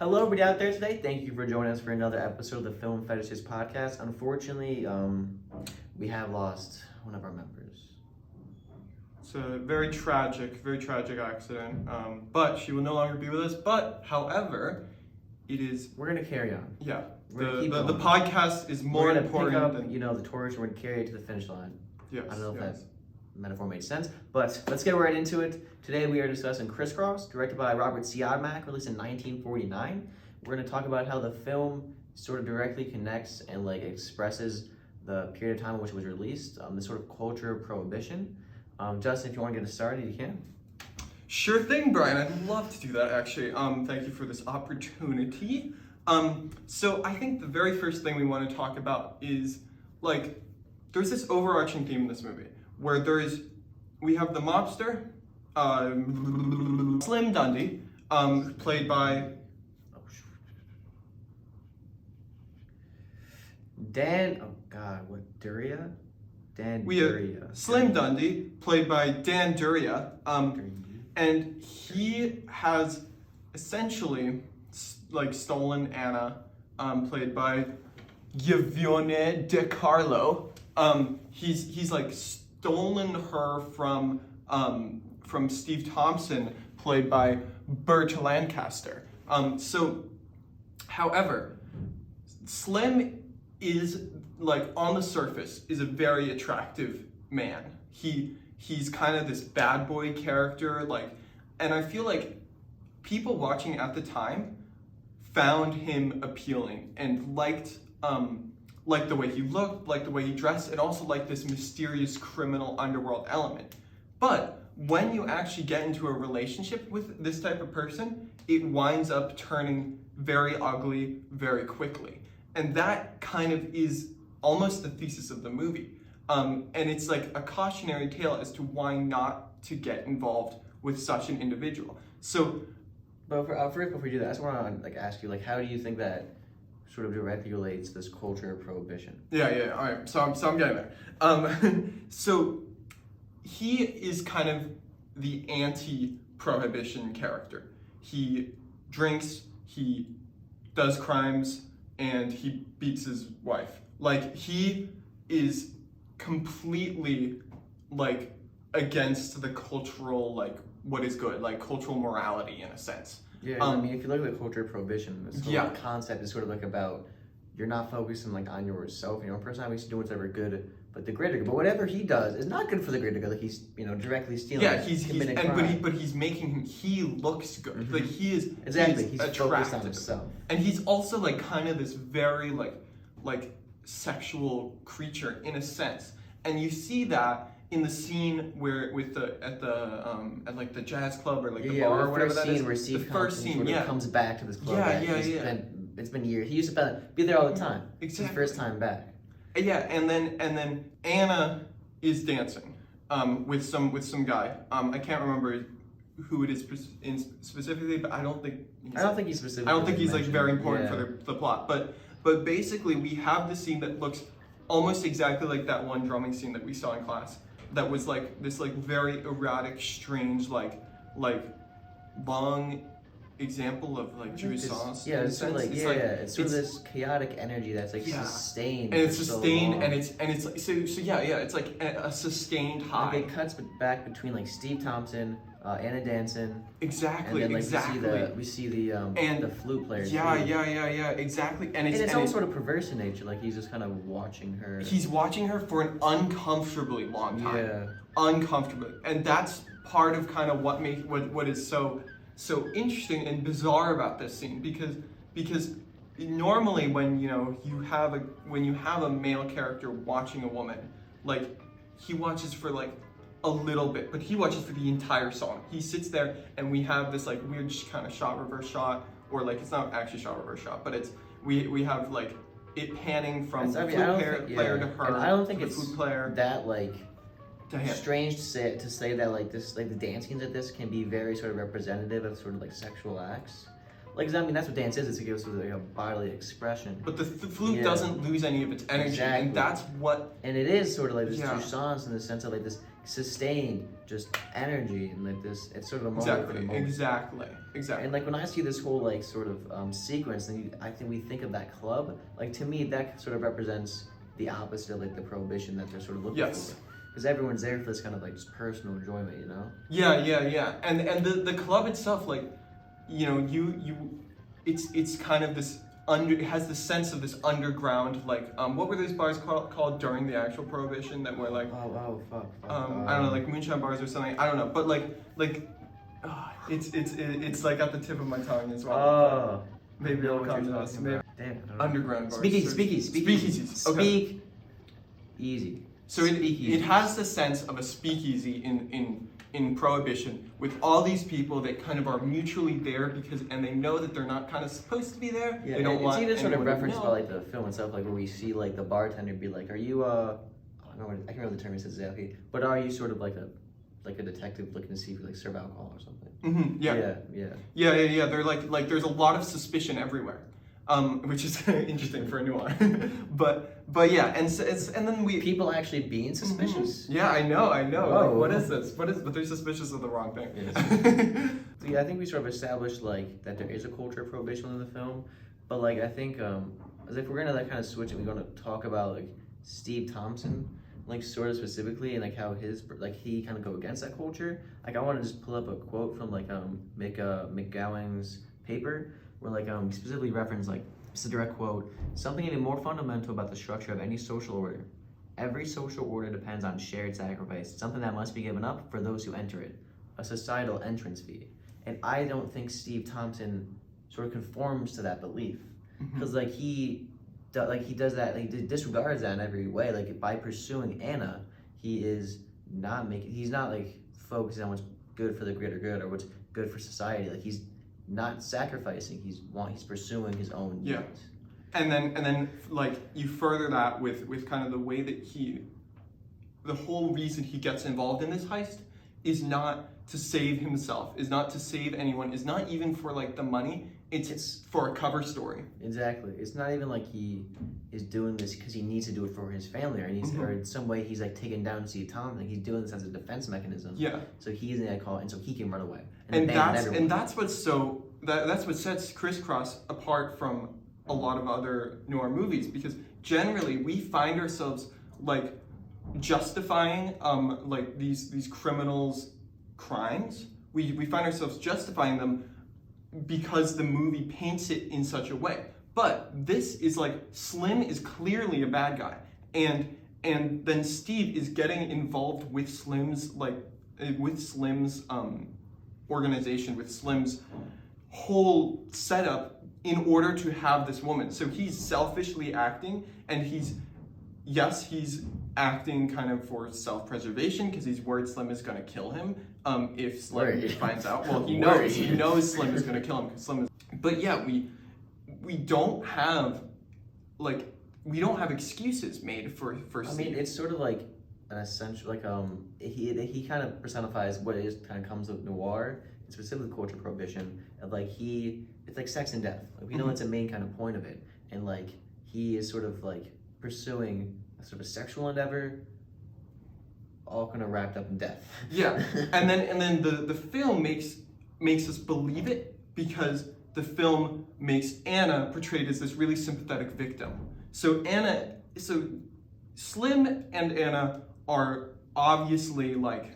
Hello, everybody out there today. Thank you for joining us for another episode of the Film Fetishes podcast. Unfortunately, we have lost one of our members. It's a very tragic accident. But she will no longer be with us. But, however, it is. We're gonna carry on. Yeah. The podcast is more we're gonna important pick up, than the torch. We're gonna carry it to the finish line. Yes. I don't know if that metaphor made sense, but let's get right into it. Today we are discussing Criss, directed by Robert Siodmak, released in 1949. We're going to talk about how the film sort of directly connects and expresses the period of time in which it was released, the sort of culture of prohibition. Justin, if you want to get us started, you can. Sure thing, Brian. I'd love to do that, actually. Thank you for this opportunity. So I think the very first thing we want to talk about is, there's this overarching theme in this movie where we have the mobster, Slim Dundee, played by Duria? Slim Dundee, played by Dan Duria, and he has essentially stolen Anna, played by Givione De Carlo. He's stolen her from Steve Thompson, played by Burt Lancaster. However, Slim is on the surface is a very attractive man. He's kind of this bad boy character, and I feel like people watching at the time found him appealing and liked the way he looked, liked the way he dressed, and also liked this mysterious criminal underworld element. But when you actually get into a relationship with this type of person, it winds up turning very ugly very quickly. And that kind of is almost the thesis of the movie. And it's a cautionary tale as to why not to get involved with such an individual. But first, before we do that, I just want to ask you, how do you think that sort of directly relates to this culture of prohibition? Yeah. All right. So I'm getting there. So he is kind of the anti-prohibition character. He drinks, he does crimes, and he beats his wife. He is completely against the cultural what is good, cultural morality in a sense. Yeah, if you look at the culture of prohibition, this whole concept is sort of about you're not focusing on yourself and your own personality, you do whatever good, but the greater good. But whatever he does is not good for the greater good. He's directly stealing. Yeah, he's making him. He looks good. Mm-hmm. He is exactly. He's focused on himself, and he's also kind of this very sexual creature in a sense, and you see that in the scene where at the jazz club or the bar or whatever that is. The first scene comes back to this club. It's been years. He used to be there all the time. Exactly. It's his first time back. Yeah, and then Anna is dancing with some guy. I can't remember who it is specifically, but I don't think he's very important for the plot. But basically, we have this scene that looks almost exactly like that one drumming scene that we saw in class. That was this very erotic, strange, long example of jouissance. Yeah, it's sort of this chaotic energy that's sustained. And it's sustained, and it's it's a sustained high. It cuts back between Steve Thompson, Anna dancing. Exactly, and then, exactly. We see the flute player. Yeah, exactly. And it's all sort of perverse in nature. He's just kind of watching her. He's watching her for an uncomfortably long time. Yeah. Uncomfortably, and that's part of kind of what is so interesting and bizarre about this scene because normally when you have a male character watching a woman, he watches for a little bit, but he watches for the entire song. He sits there and we have this weird kind of reverse shot, or it's not actually reverse shot, but it's we have it panning from the flute player to her. And I don't think the it's flute player that strange to say that the dance scenes of this can be very sort of representative of sort of sexual acts. Like, I mean, that's what dance is. It's to give us like a bodily expression. But the flute Yeah. doesn't lose any of its energy, Exactly. and that's what. And it is sort of like this Yeah. jouissance in the sense of like this sustained just energy and like this. It's sort of a moment for the moment. Exactly. And like when I see this whole like sort of sequence, then I think we think of that club. Like to me, that sort of represents the opposite of like the prohibition that they're sort of looking Yes. for. Because everyone's there for this kind of like just personal enjoyment, you know? Yeah. And the club itself, like, you know, it's kind of this it has the sense of this underground, like, what were those bars called during the actual prohibition that were like, Fuck. I don't know, like moonshine bars or something. I don't know, but it's like at the tip of my tongue as well. Oh. Maybe know it'll what come you're to us. talking Maybe. about. Damn. I don't know. Underground bars. Speakeasies. Okay. Speak easy. So it has the sense of a speakeasy in Prohibition with all these people that kind of are mutually there and they know that they're not kind of supposed to be there. Yeah, they don't want it's even sort of anyone to referenced know. by like the film itself, like where we see like the bartender be like, "Are you I don't know, I can't remember the term he says exactly, but are you sort of like a detective looking to see if you like serve alcohol or something?" Mm-hmm, yeah. Yeah. They're like there's a lot of suspicion everywhere, which is interesting for a noir. but yeah, and then we People actually being suspicious. Yeah, I know. Whoa. Like, what is this? But they're suspicious of the wrong thing. So yeah, I think we sort of established like that there is a culture of prohibition in the film, but like I think as if we're gonna like kind of switch it, we're gonna talk about like Steve Thompson, like sort of specifically, and like how he kind of go against that culture. Like I want to just pull up a quote from like McGowan's paper where like he specifically referenced like it's a direct quote, something even more fundamental about the structure of any social order. Every social order depends on shared sacrifice, something that must be given up for those who enter it, a societal entrance fee. And I don't think Steve Thompson sort of conforms to that belief, because like he does that, like, he disregards that in every way. Like by pursuing Anna, he's not like focusing on what's good for the greater good or what's good for society. Like he's not sacrificing. He's pursuing his own needs. Yeah. And then like you further that with kind of the way that the whole reason he gets involved in this heist is not to save himself, is not to save anyone, is not even for like the money. It's for a cover story. Exactly. It's not even like he is doing this because he needs to do it for his family, or in some way he's like taking down Steve Thompson. He's doing this as a defense mechanism. Yeah. So he's in that call, and so he can run away. That's what sets Crisscross apart from a lot of other noir movies, because generally we find ourselves like justifying like these criminals' crimes. We find ourselves justifying them because the movie paints it in such a way. But this is like Slim is clearly a bad guy, and then Steve is getting involved with Slim's organization, with Slim's whole setup in order to have this woman. So he's selfishly acting, and he's acting kind of for self-preservation because he's worried Slim is going to kill him if Slim finds out. Well, he knows Slim is going to kill him because Slim is. But yeah, we don't have excuses made for Steve. I mean, it's sort of like an essential, like he kind of personifies what it is kind of comes with noir, and specifically culture prohibition, and like it's like sex and death. Like we know it's a main kind of point of it, and like he is sort of like pursuing a sort of sexual endeavor, all kind of wrapped up in death. Yeah, and then the film makes us believe it because the film makes Anna portrayed as this really sympathetic victim. So Slim and Anna are obviously like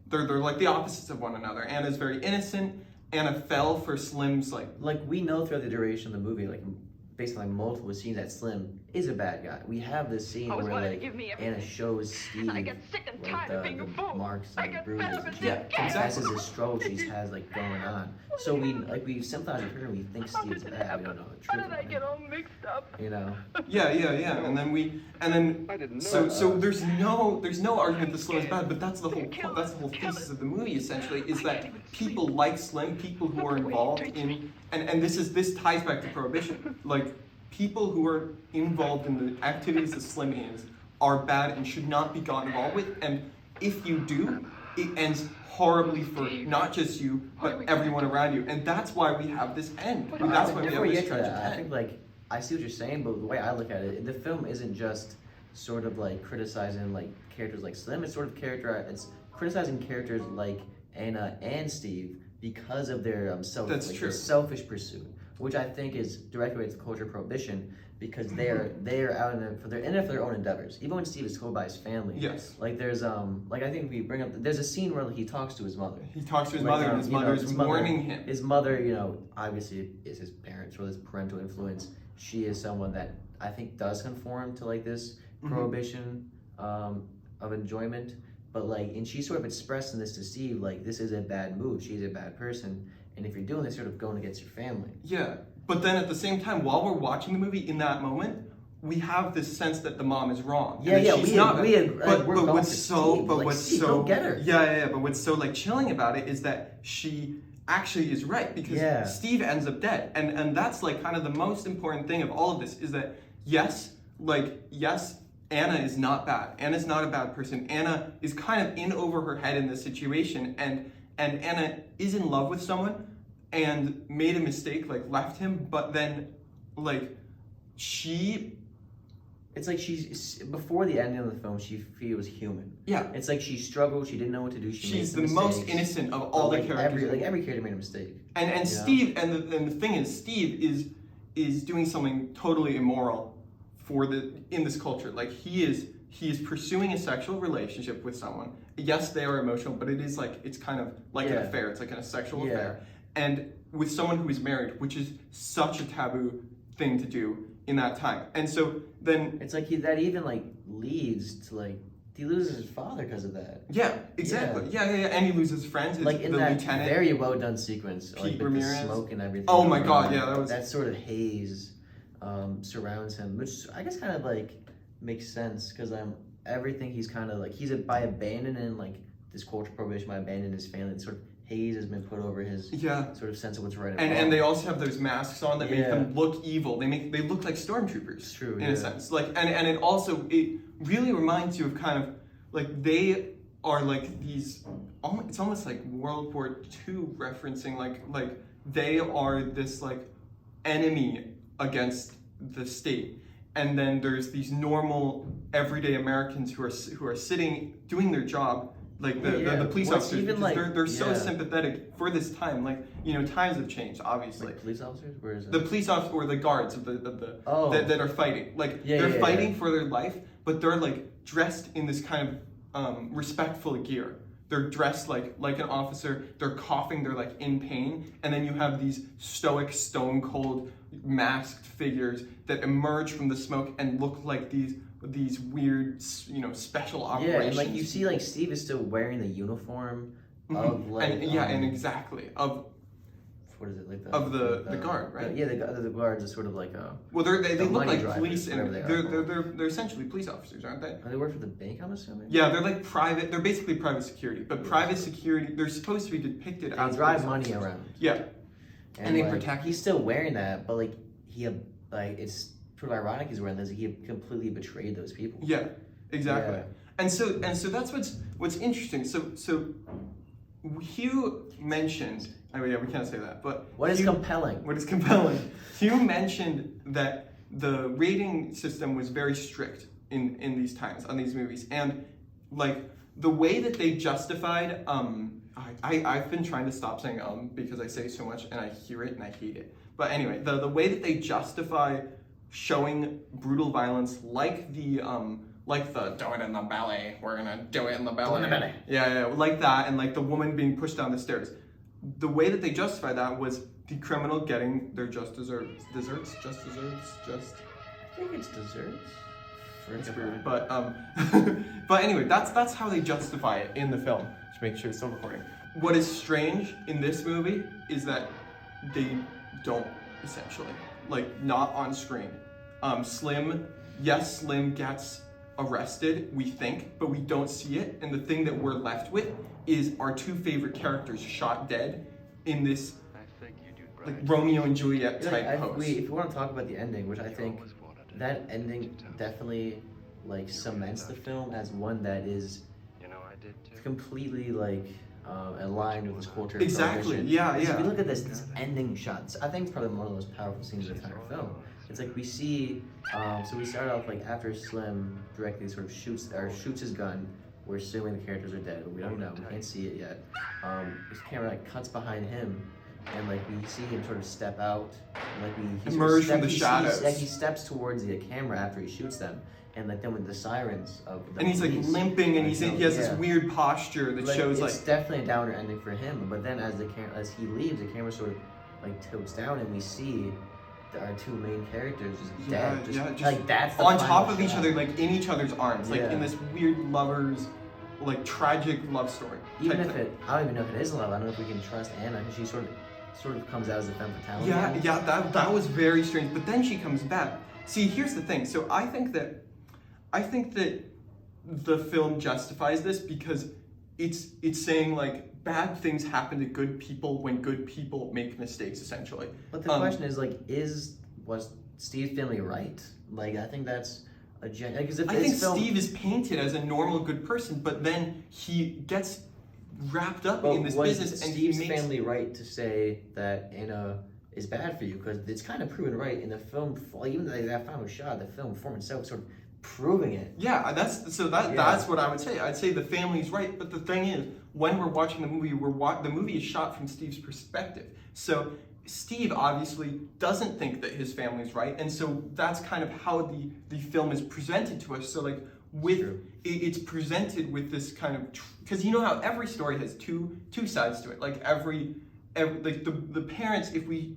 they're like the opposites of one another. Anna's very innocent. Anna fell for Slim's like we know throughout the duration of the movie, like based on like multiple scenes, that Slim is a bad guy. We have this scene where like Anna shows Steve like the marks and bruises. Yeah, exactly. As his stroke she has like going on. So we sympathize with her and we think Steve's bad. We don't know the truth. How did I get all mixed up? You know. Yeah. And then so there's no argument that Slim is bad, but that's the whole point. That's the whole thesis of the movie essentially, is that people like Slim, people who are involved in and this ties back to Prohibition. Like people who are involved in the activities that Slim is are bad and should not be gotten involved with. And if you do, it ends horribly for not just you, but everyone around you. And that's why we have this end. That's why we Before have you this get to tragic that, I end. think I see what you're saying, but the way I look at it, the film isn't just sort of criticizing characters like Slim. It's sort of it's criticizing characters like Anna and Steve because of their That's true. their selfish pursuit, which I think is directly related to culture of prohibition because they are out in it for their own endeavors. Even when Steve is told by his family, Yes. there's I think we bring up there's a scene where he talks to his mother. He talks to his mother, and his mother is warning him. His mother, obviously is his parents or this parental influence. She is someone that I think does conform to this prohibition of enjoyment. But and she's sort of expressing this to Steve, this is a bad move. She's a bad person, and if you're doing this, sort of going against your family. Yeah, but then at the same time, while we're watching the movie, in that moment, we have this sense that the mom is wrong. Yeah, yeah, But what's so get her. But what's so chilling about it is that she actually is right because Steve ends up dead, and that's kind of the most important thing of all of this is that yes. Anna is not bad. Anna's not a bad person. Anna is kind of in over her head in this situation, and Anna is in love with someone and made a mistake, left him, but then she... It's she's, before the ending of the film, she feels human. Yeah. It's she struggled, she didn't know what to do, she's the most innocent of all the characters. Every character made a mistake. And Steve, and the thing is, Steve is doing something totally immoral in this culture. He is pursuing a sexual relationship with someone. Yes, they are emotional, but it is it's kind of an affair. It's a sexual affair. And with someone who is married, which is such a taboo thing to do in that time. And so then it's that even leads to he loses his father because of that. Yeah, exactly. Yeah. And he loses friends. In the that lieutenant, very well done sequence, Pete Ramirez. The smoke and everything. Oh my God, yeah, that sort of haze surrounds him, which I guess kind of makes sense because everything he's kind of he's by abandoning this culture prohibition, by abandoning his family, sort of haze has been put over his sort of sense of what's right and wrong. And they also have those masks on that make them look evil. They look like stormtroopers. It's true, in a sense. And it really reminds you of kind of they are these. It's almost like World War II referencing they are this enemy against the state, and then there's these normal everyday Americans who are sitting doing their job, the police officers. Even they're so sympathetic for this time. Times have changed, obviously. Police officers, where is it? The police officers or the guards of that are fighting. They're fighting for their life, but they're dressed in this kind of respectful gear. They're dressed like an officer. They're coughing. They're in pain, and then you have these stoic, stone cold, masked figures that emerge from the smoke and look like these weird, special operations. Yeah, and you see, Steve is still wearing the uniform of and exactly of. What is it of the guard, right? The guards are sort of well, they look like drivers, police, and they're they're essentially police officers, aren't they? They work for the bank, I'm assuming. Yeah, they're private. They're basically private security, but private security. They're supposed to be depicted as drive money around. Yeah, and they protect. He's still wearing that, but it's sort of ironic he's wearing this. He completely betrayed those people. Yeah, exactly. Yeah. And so that's what's interesting. So Hugh mentioned. Oh yeah, we can't say that. But what is compelling? What is compelling? Hugh mentioned that the rating system was very strict in these times on these movies, and the way that they justified. I've been trying to stop saying because I say so much and I hear it and I hate it. But anyway, the way that they justify showing brutal violence, like the do it in the belly, we're gonna do it in the belly. Yeah, like that, and the woman being pushed down the stairs. The way that they justify that was the criminal getting their just desserts. I think it's desserts. It's weird, but but anyway, that's how they justify it in the film. To make sure it's still recording. What is strange in this movie is that they don't essentially, not on screen. Slim gets arrested, we think, but we don't see it. And the thing that we're left with is our two favorite characters shot dead in this Romeo and Juliet type pose. If you want to talk about the ending, which I think that ending definitely cements the film as one that is completely like aligned with this culture. Of Exactly. prohibition. Yeah. Because Yeah. if you look at this ending shots, I think it's probably one of the most powerful scenes of the entire film. It's like we see, so we start off like after Slim directly sort of shoots his gun. We're assuming the characters are dead, but we don't know. We can't see it yet. This camera like cuts behind him, and like we see him sort of step out, and like he Emerge from the shadows. Like he steps towards the camera after he shoots them, and like then with the sirens of the And he's like police, limping, and he has this yeah. weird posture that shows it's like. definitely a downer ending for him. But then as he leaves, the camera sort of like tilts down, and we see our two main characters just dead. Just like that's the on final top of each shot. other, like in each other's arms, like in this weird lovers, like tragic love story. Even if I don't even know if it is love. I don't know if we can trust Anna because she sort of comes out as a femme fatale. Yeah, that was very strange. But then she comes back. See, here's the thing. So I think that the film justifies this because it's saying like bad things happen to good people when good people make mistakes, essentially. But the question is like, was Steve's family right? Like, I think that's because I think Steve is painted as a normal good person, but then he gets wrapped up in this business, and Steve's family right to say that Anna is bad for you? Because it's kind of proven right in the film. Even that final shot, the film form itself sort of proving it. Yeah, that's what I would say. I'd say the family's right, but the thing is, when we're watching the movie, the movie is shot from Steve's perspective. So Steve obviously doesn't think that his family's right, and so that's kind of how the film is presented to us. So like it's presented with this kind of because you know how every story has two sides to it. Like every like the parents, if we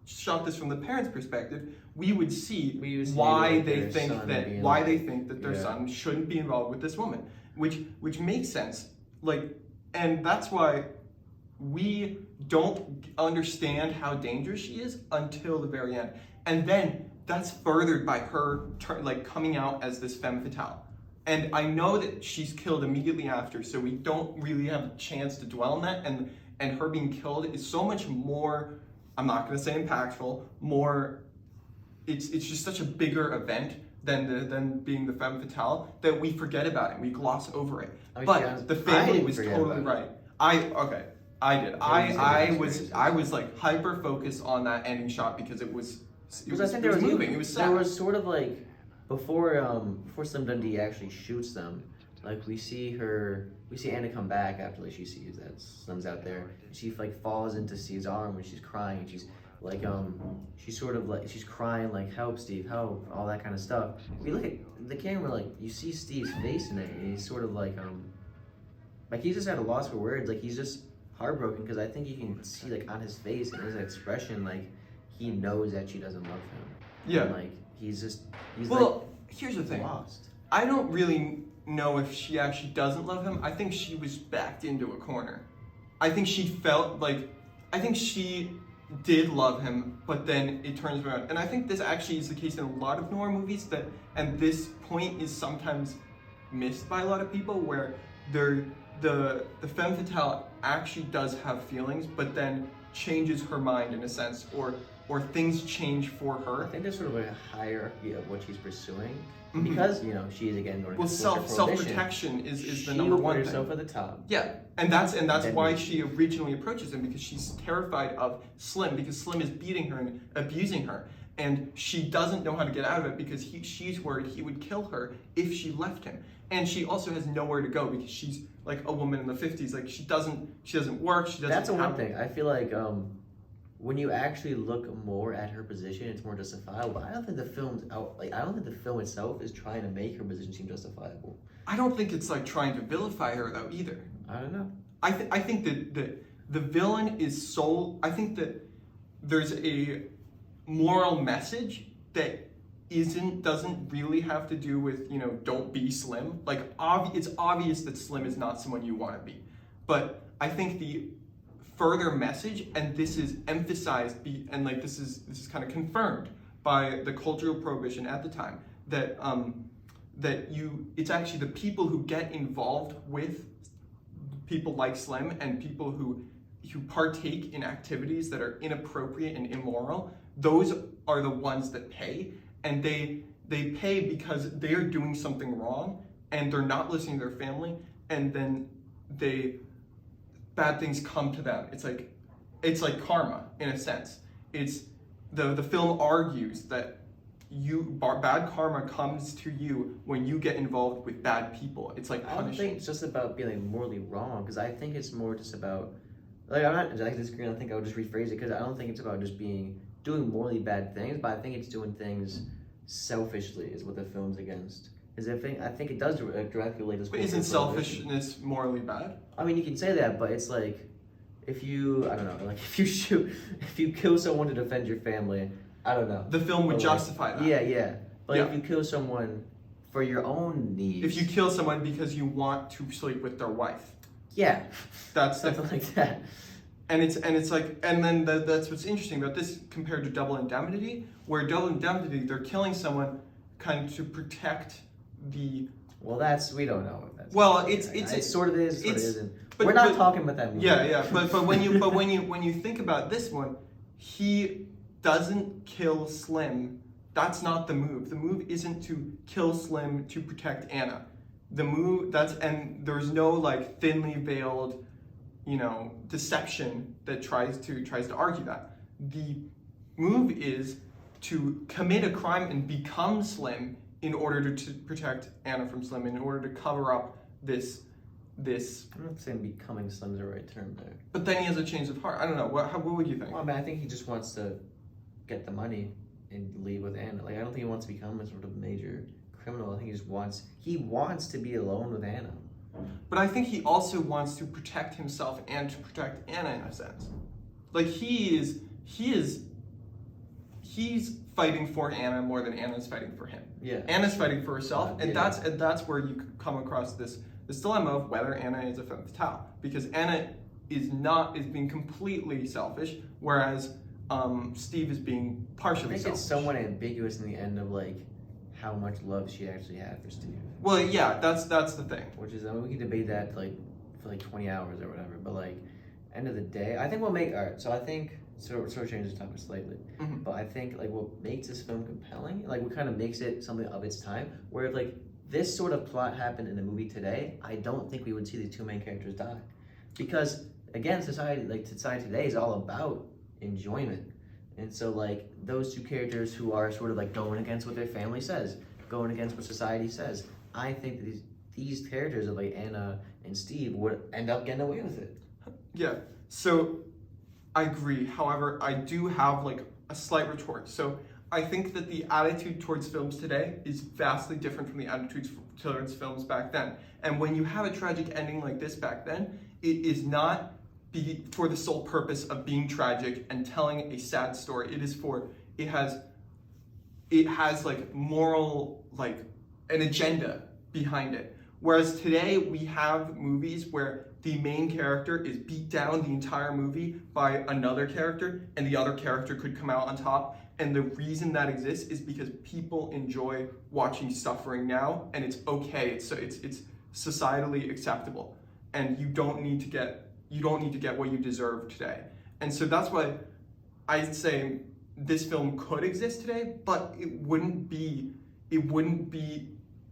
shot this from the parents' perspective, we would see why they think that their son shouldn't be involved with this woman, which makes sense. Like, and that's why we don't understand how dangerous she is until the very end, and then that's furthered by her like coming out as this femme fatale. And I know that she's killed immediately after, so we don't really have a chance to dwell on that. And her being killed is so much more. I'm not going to say impactful. More, it's just such a bigger event than being the femme fatale that we forget about it. We gloss over it. But the family was totally right. I did. I was like hyper focused on that ending shot because it was moving. It was sad. There was sort of like before Slim Dundee actually shoots them, like we see Anna come back after like she sees that Slim's out there. She like falls into Steve's arm and she's crying and she's like she's sort of like she's crying like help Steve, help, all that kind of stuff. We look at the camera, like you see Steve's face in it and he's sort of like he's just at a loss for words. Like he's just heartbroken because I think you can see like on his face and his expression like he knows that she doesn't love him. Yeah. And, like he's here's the thing. Lost. I don't really know if she actually doesn't love him. I think she was backed into a corner. I think she did love him, but then it turns around. And I think this actually is the case in a lot of noir movies and this point is sometimes missed by a lot of people where the femme fatale actually does have feelings, but then changes her mind in a sense, or things change for her. I think there's sort of a hierarchy of what she's pursuing because she is again going to self-protection is the number one thing. She will put herself at the top. Yeah, and that's why she originally approaches him, because she's terrified of Slim, because Slim is beating her and abusing her, and she doesn't know how to get out of it because she's worried he would kill her if she left him, and she also has nowhere to go because she's like a woman in the 50s. Like she doesn't work. That's one thing. I feel like when you actually look more at her position, it's more justifiable. But I don't think the film's out. Like I don't think the film itself is trying to make her position seem justifiable. I don't think it's like trying to vilify her though either. I don't know. I think that the villain is so. I think that there's a moral message that doesn't really have to do with don't be Slim. Like it's obvious that Slim is not someone you want to be, but I think the further message, and this is emphasized, and like this is kind of confirmed by the cultural prohibition at the time, that it's actually the people who get involved with people like Slim and people who partake in activities that are inappropriate and immoral. Those are the ones that pay, and they pay because they're doing something wrong and they're not listening to their family, and then bad things come to them. It's like karma in a sense. It's the film argues that bad karma comes to you when you get involved with bad people. It's like I don't think punishment. it's just about being like morally wrong, because I think it's more just about, like, I'm not exactly disagreeing. I think I would just rephrase it, because I don't think it's about just doing morally bad things, but I think it's doing things selfishly is what the film's against. Because I think it does directly relate to. But isn't selfishness morally bad? I mean, you can say that, but it's like, if you kill someone to defend your family, I don't know. The film would But, justify that. Yeah. But Yeah. if you kill someone for your own needs, If you kill someone because you want to sleep with their wife, yeah, that's something like that. And it's like, and then that's what's interesting about this compared to Double Indemnity, where Double Indemnity, they're killing someone kind of to protect the. Well, we don't know if that's. Well, it sort of is, sort of it's- isn't. but- We're not but- talking about that movie. Yeah. But when you think about this one, he doesn't kill Slim. That's not the move. The move isn't to kill Slim to protect Anna. The move and there's no like thinly veiled, deception that tries to argue that. The move is to commit a crime and become Slim in order to protect Anna from Slim, in order to cover up this. I'm not saying becoming Slim's the right term there. But then he has a change of heart. I don't know. What would you think? Well, I mean, I think he just wants to get the money and leave with Anna. Like, I don't think he wants to become a sort of major criminal. I think he wants to be alone with Anna. But I think he also wants to protect himself and to protect Anna in a sense. Like he's fighting for Anna more than Anna's fighting for him. Yeah. Anna's fighting for herself, and Yeah. that's where you come across this dilemma of whether Anna is a femme fatale, because Anna is being completely selfish, whereas Steve is being I partially think selfish. it's somewhat ambiguous in the end of like how much love she actually had for Steve. Well, yeah, that's the thing. Which is, I mean, we can debate that like for like 20 hours or whatever, but like end of the day, I think so I think sort of changes the topic slightly, Mhm. but I think like what makes this film compelling, like what kind of makes it something of its time, where if like this sort of plot happened in a movie today, I don't think we would see the two main characters die, because again, society today is all about enjoyment. And so like those two characters who are sort of like going against what their family says, going against what society says, I think that these characters of like Anna and Steve would end up getting away with it. Yeah, so I agree. However, I do have like a slight retort. So I think that the attitude towards films today is vastly different from the attitudes towards films back then. And when you have a tragic ending like this back then, it is not for the sole purpose of being tragic and telling a sad story. It has like moral, like an agenda behind it. Whereas today we have movies where the main character is beat down the entire movie by another character, and the other character could come out on top. And the reason that exists is because people enjoy watching suffering now, and it's okay. It's societally acceptable, and you don't need to get what you deserve today. And so that's why I'd say this film could exist today, but it wouldn't be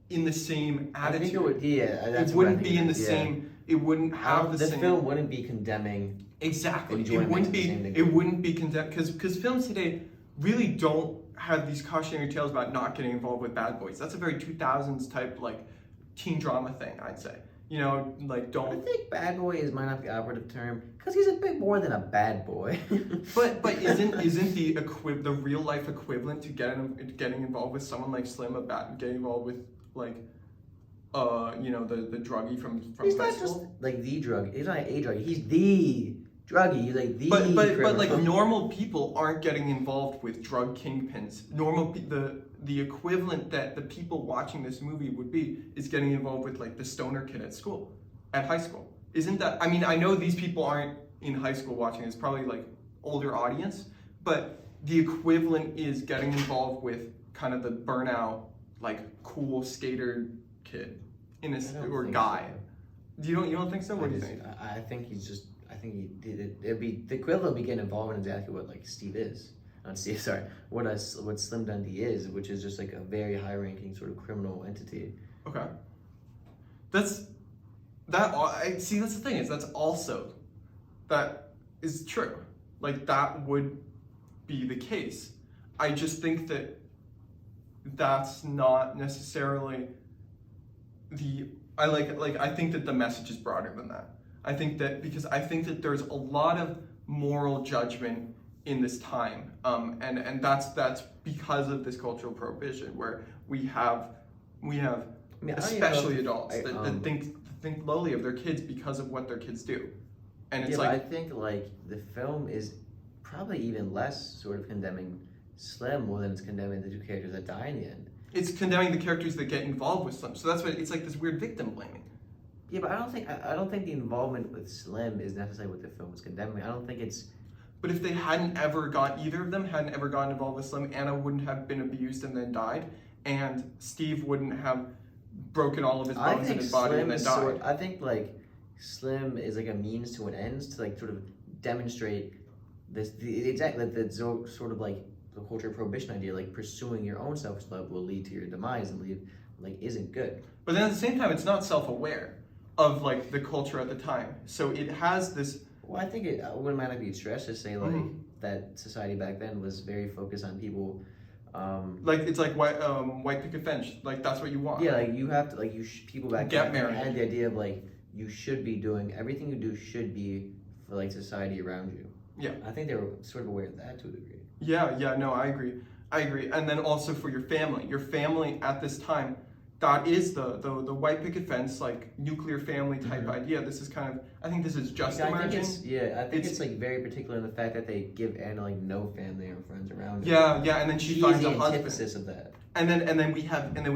in the same attitude. I think it would, yeah. That's It what I wouldn't think be in the is, yeah. same. It wouldn't have the The same. film wouldn't be condemning. Exactly. It enjoyment wouldn't to the be. same degree. It wouldn't be condemned because films today really don't have these cautionary tales about not getting involved with bad boys. That's a very 2000s type like teen drama thing, I'd say. Like I don't. think bad boy might not be the operative term, because he's a bit more than a bad boy. But isn't the real life equivalent to getting involved with someone like Slim getting involved with like the druggie from He's high not just school? like the drug. He's not a druggie. He's the druggie. He's like the. But like criminal. normal people aren't getting involved with drug kingpins. The equivalent that the people watching this movie would be is getting involved with like the stoner kid at high school. Isn't that? I mean, I know these people aren't in high school watching. It's probably like older audience, but the equivalent is getting involved with kind of the burnout, like cool skater kid or guy. So. You don't think so? What do you think? I think he's just. I think he did it. It'd be the equivalent of getting involved in exactly what like Steve is. Not Steve. Sorry. What Slim Dundee is, which is just like a very high-ranking sort of criminal entity. Okay. That's I see. That's the thing is that is true. Like that would be the case. I just think that that's not necessarily I think that the message is broader than that. I think that because I think that there's a lot of moral judgment in this time, and that's because of this cultural prohibition where we have especially adults that think lowly of their kids because of what their kids do, and it's I think like the film is probably even less sort of condemning Slim more than it's condemning the two characters that die in the end. It's condemning the characters that get involved with Slim. So that's why it's like this weird victim blaming. Yeah, but I don't think the involvement with Slim is necessarily what the film is condemning. I don't think it's. But if either of them hadn't ever gotten involved with Slim, Anna wouldn't have been abused and then died, and Steve wouldn't have broken all of his bones in his body and then died. I think like Slim is like a means to an end to like sort of demonstrate the sort of like the culture of prohibition idea, like pursuing your own self-love will lead to your demise and isn't good. But then at the same time, it's not self-aware of like the culture at the time. So it has this. Well, I think it wouldn't matter if you stress to say like that society back then was very focused on people. Like it's like white picket fence. Like that's what you want. Yeah, like you have to people back then had the idea of like you should be doing everything you do should be for like society around you. Yeah, I think they were sort of aware of that to a degree. Yeah, no, I agree. And then also for your family at this time, that is the white picket fence, like nuclear family type idea. This is kind of, I think this is just emerging. I think it's like very particular in the fact that they give Anna like no family or friends around her. Yeah, and then she finds a husband. Antithesis of that. And then we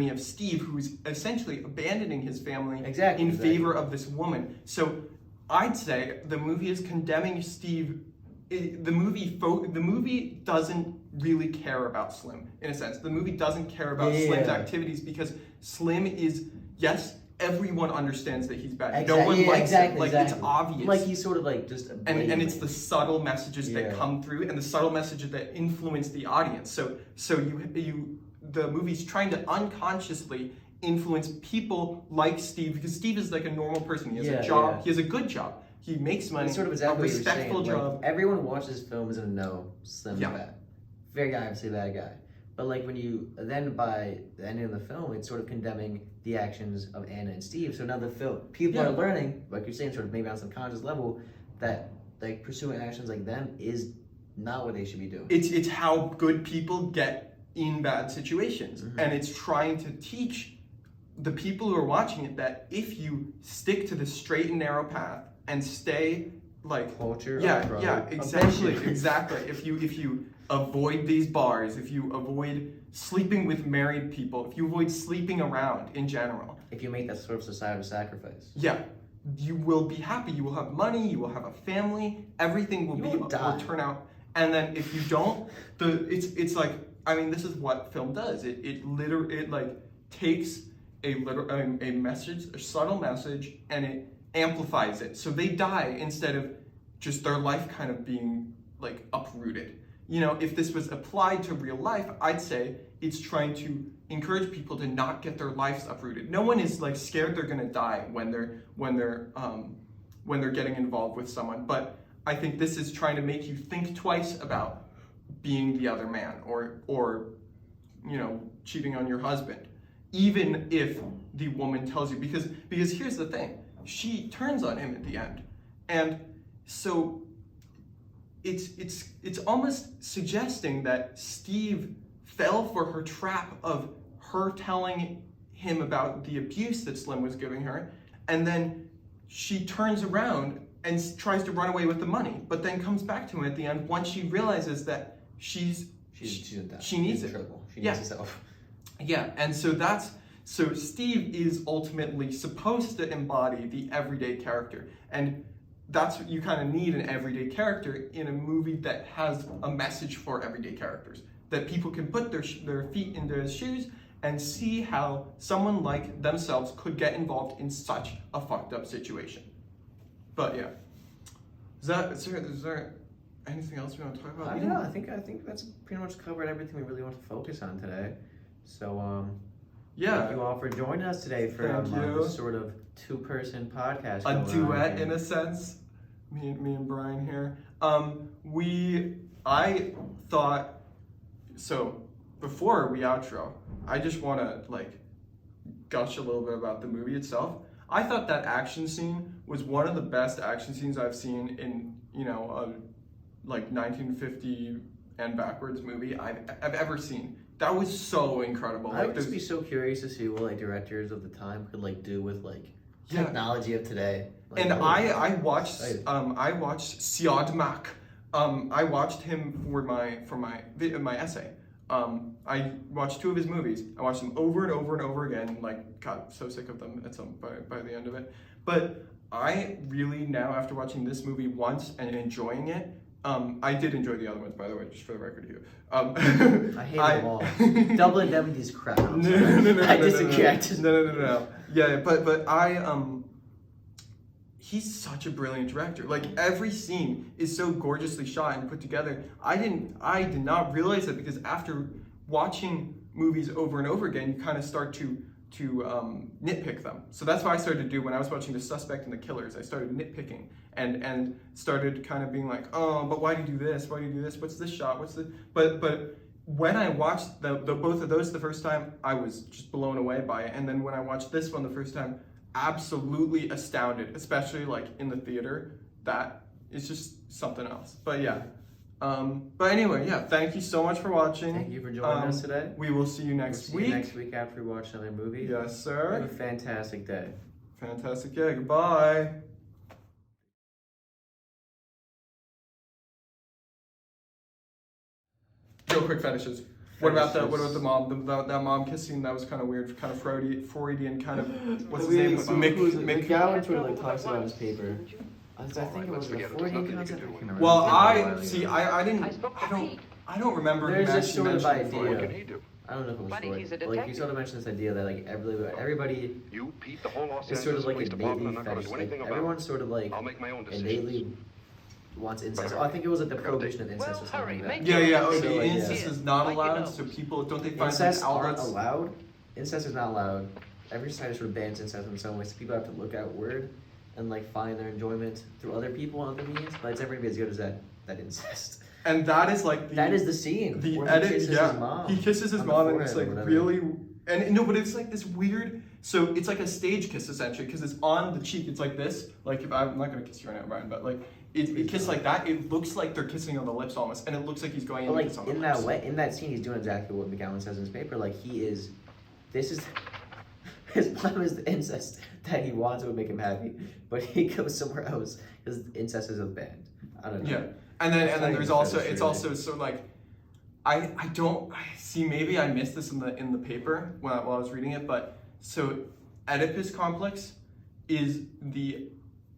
have Steve, who's essentially abandoning his family in favor of this woman. So I'd say the movie is condemning Steve. The movie doesn't really care about Slim in a sense. The movie doesn't care about Slim's activities because Slim is, yes, everyone understands that he's bad. No one likes him. Like it's obvious. Like he's sort of like just and it's the subtle messages that come through and the subtle messages that influence the audience. So the movie's trying to unconsciously influence people like Steve because Steve is like a normal person. He has a job. Yeah. He has a good job. He makes money. It's sort of exactly a respectful job. Like, everyone watches film is gonna know Slim's bad. Very obviously bad guy. But like by the ending of the film, it's sort of condemning the actions of Anna and Steve. So now people are learning, like you're saying, sort of maybe on some conscious level, that like pursuing actions like them is not what they should be doing. It's how good people get in bad situations, and it's trying to teach the people who are watching it that if you stick to the straight and narrow path and stay like culture, exactly. If you avoid these bars, if you avoid sleeping with married people, if you avoid sleeping around in general, if you make that sort of societal sacrifice, you will be happy. You will have money. You will have a family. Everything will turn out. And then if you don't, it's like, I mean, this is what film does. It like takes a message, a subtle message, and it amplifies it. So they die instead of just their life kind of being like uprooted. You know, if this was applied to real life, I'd say it's trying to encourage people to not get their lives uprooted. No one is like scared they're gonna die when they're getting involved with someone. But I think this is trying to make you think twice about being the other man or cheating on your husband, even if the woman tells you, because here's the thing, she turns on him at the end, and so it's almost suggesting that Steve fell for her trap of her telling him about the abuse that Slim was giving her, and then she turns around and tries to run away with the money, but then comes back to him at the end once she realizes that she needs it. Trouble. She needs herself. Yeah, and so Steve is ultimately supposed to embody the everyday character, and that's what you kind of need, an everyday character in a movie that has a message for everyday characters, that people can put their feet in their shoes and see how someone like themselves could get involved in such a fucked up situation. But yeah, is there anything else we want to talk about? I don't know. I think that's pretty much covered everything we really want to focus on today. So thank you all for joining us today for this sort of two-person podcast. A going on duet here. in a sense. Me and Bryan here. I thought, so before we outro, I just want to like gush a little bit about the movie itself. I thought that action scene was one of the best action scenes I've seen in, a like 1950 and backwards movie I've ever seen. That was so incredible. I would just be so curious to see what like directors of the time could like do with like Yeah. technology of today. Like, And what I would- watched excited. I watched Siodmak. I watched him for my essay. I watched 2 of his movies. I watched them over and over and over again. And, like, got so sick of them by the end of it. But I really now, after watching this movie once and enjoying it, I did enjoy the other ones, by the way, just for the record here. I hate them all. Double Indemnity's crap. I'm sorry. No, I disagree. No. Yeah, but he's such a brilliant director. Like every scene is so gorgeously shot and put together. I did not realize that because after watching movies over and over again, you kind of start to nitpick them. So that's what I started to do when I was watching The Suspect and The Killers. I started nitpicking and started kind of being like, oh, but why do you do this? Why do you do this? What's this shot? What's the but when I watched the both of those the first time, I was just blown away by it. And then when I watched this one the first time, absolutely astounded, especially like in the theater. That is just something else. But yeah. But anyway, yeah, thank you so much for watching. Thank you for joining us today. We will see you next We'll see week. you next week after we watch another movie. Yes, Have sir. a fantastic day. Fantastic. Yeah, goodbye. Real quick fetishes. What about the mom? That mom kissing, that was kind of weird, kind of Freudian, kind of, what's his name? McGowan sort of like talks about his paper. I think it was a Freudian concept. I can't remember. Well, It was a while ago. I don't remember him There's this actually sort of mentioning idea. Freud. Can he do? I don't know if it was Buddy, Freud. he's a But, like, you detective. sort of mentioned this idea that like everybody You, Pete, the whole Los is sort of Angeles like Police Department are innately not going to fetish. do Like anything about everyone's sort of it. like I'll make my own innately decisions. wants incest. Oh, I think it was like the prohibition of incest Well, or something hurry, like make that. Yeah. So, The like, yeah. incest is not Like allowed, it so knows. people don't they find like Incest aren't outlets. allowed. Incest is not allowed. Every society sort of bans incest in some ways. So people have to look outward and like find their enjoyment through other people and other means. But it's never gonna be as good as that incest. And that is like That is the scene. the where edit. he kisses Yeah, his mom. he kisses his on the mom, and it's forehead like or whatever. really. And no, but it's like this weird. So it's like a stage kiss essentially, because it's on the cheek. It's like this. Like if I'm not gonna kiss you right now, Bryan, but like it kisses like that. It looks like they're kissing on the lips almost, and it looks like he's going But in like to kiss on the in lips. that way, in that scene, he's doing exactly what McGowan says in his paper. Like he is, this is his plan is the incest that he wants would make him happy, but he goes somewhere else because incest is a band. I don't know. Yeah, and then It's not there's even also fetish, it's really. also so like I don't I see maybe I missed this in the paper while I was reading it, but so Oedipus complex is the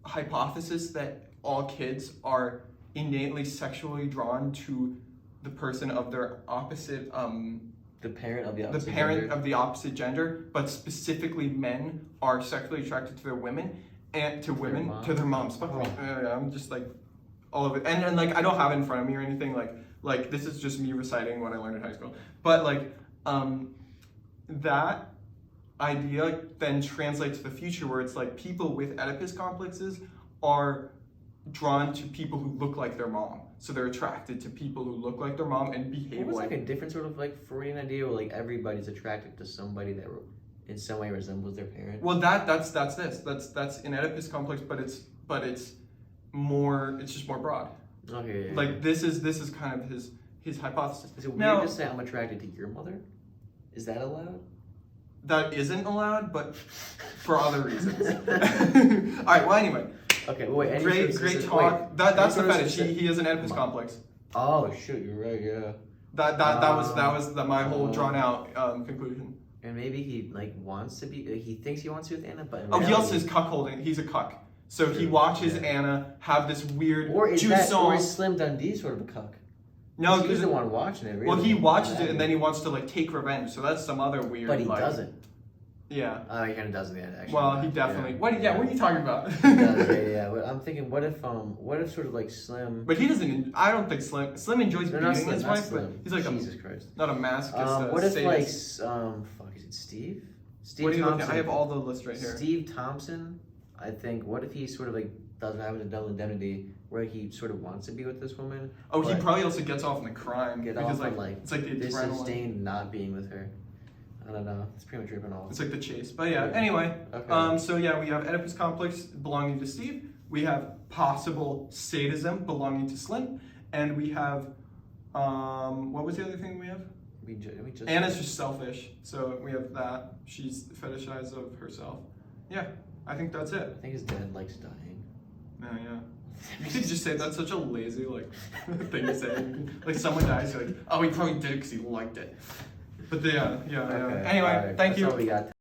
hypothesis that all kids are innately sexually drawn to the person of their opposite The parent of the the opposite parent gender. of the opposite gender, but specifically men are sexually attracted to their women and to women mom? to their moms. Fuck me. Oh. I'm just like all of it, and like I don't have it in front of me or anything. Like this is just me reciting what I learned in high school. But like that idea then translates to the future where it's like people with Oedipus complexes are drawn to people who look like their mom. So they're attracted to people who look like their mom and behave It was like like a different sort of like Freudian idea where like everybody's attracted to somebody that in some way resembles their parent. Well, that's this. That's an Oedipus complex, but it's more. It's just more broad. Okay. Yeah, Like this is kind of his hypothesis. Is it weird Now to say I'm attracted to your mother? Is that allowed? that isn't allowed, but for other reasons. All right. Well, anyway, Okay. Well, wait. any sort great of great specific- talk. wait, That's any the sort of fetish. specific- He has an Oedipus Come on. complex. Oh shoot! You're right. Yeah. That was my whole drawn out conclusion. And maybe he like wants to be. He thinks he wants to be with Anna, but in Oh, he also reality- is cuckolding. He's a cuck. So he True, watches yeah. Anna have this weird Or is juice or is Slim Dundee sort of a cuck? No, he's because the one watching it. Really. well, he watches it and then he wants to like take revenge. So that's some other weird. But he like, doesn't. Yeah. He kind of doesn't yet. Actually. Well, he definitely. What? Yeah. What are you talking about? He does, yeah. But I'm thinking, what if sort of like Slim? But he doesn't. I don't think Slim enjoys No, not beating Slim. his Not wife, but Slim. he's like Jesus Christ. not a masochist. What if like sadist. fuck? Is it Steve? Steve What are you looking at? Thompson. I have all the list right here. Steve Thompson, I think, what if he sort of like doesn't have a double indemnity where he sort of wants to be with this woman? Oh, he but probably also gets off in the crime get because off on like it's like the this adrenaline. sustained not being with her. I don't know. It's pretty much ripping off. It's like the chase. But yeah, anyway. Okay. So yeah, we have Oedipus complex belonging to Steve. We have possible sadism belonging to Slim. And we have, what was the other thing we have? We just Anna's just selfish. So we have that. She's fetishized of herself. Yeah, I think that's it. I think his dad likes dying. No, yeah. You could just say that's such a lazy like thing to say. Like someone dies, you're like, oh, he probably did it because he liked it. But yeah. Okay, Anyway, alright, thank that's you. all we got